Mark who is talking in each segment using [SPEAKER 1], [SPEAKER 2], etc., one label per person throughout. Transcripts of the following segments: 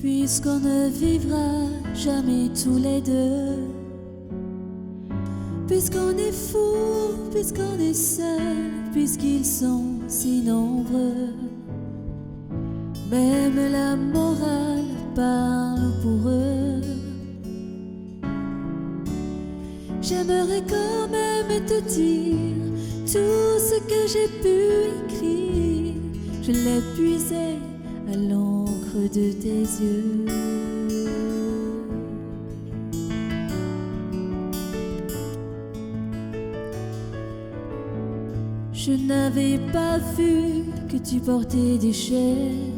[SPEAKER 1] Puisqu'on ne vivra jamais tous les deux, puisqu'on est fou, puisqu'on est seul, puisqu'ils sont si nombreux, même la morale parle pour eux. J'aimerais quand même te dire tout ce que j'ai pu écrire, je l'ai puisé à l'encre de tes yeux. Je n'avais pas vu que tu portais des chaînes.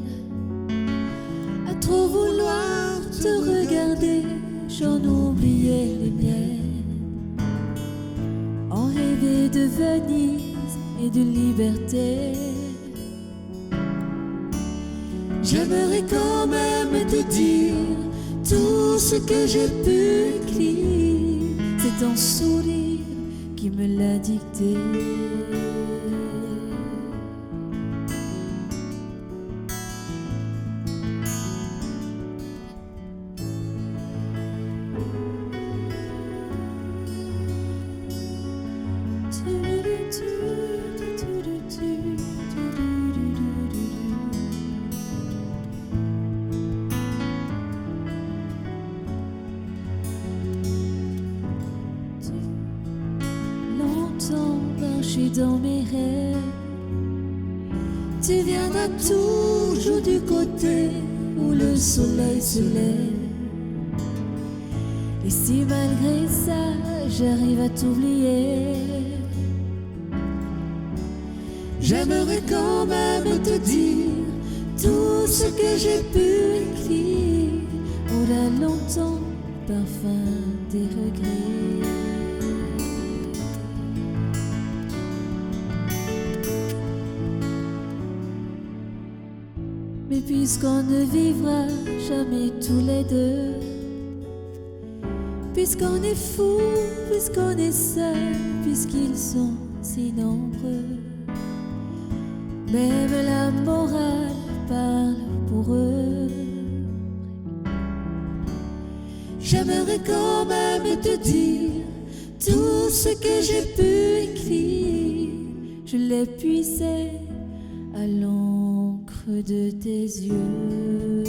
[SPEAKER 1] À trop vouloir te regarder, j'en oubliais les miennes. En rêver de Venise et de liberté. J'aimerais quand même te dire tout ce que j'ai pu écrire. C'est ton sourire qui me l'a dicté. Marcher dans mes rêves, tu viendras toujours du côté où le soleil se lève. Et si malgré ça j'arrive à t'oublier, j'aimerais quand même te dire tout ce que j'ai pu écrire. Aura longtemps parfum des regrets. Mais puisqu'on ne vivra jamais tous les deux, puisqu'on est fou, puisqu'on est seul, puisqu'ils sont si nombreux, même la morale parle pour eux. J'aimerais quand même te dire tout ce que j'ai pu écrire. Je l'ai puisé à l'encre de tes yeux.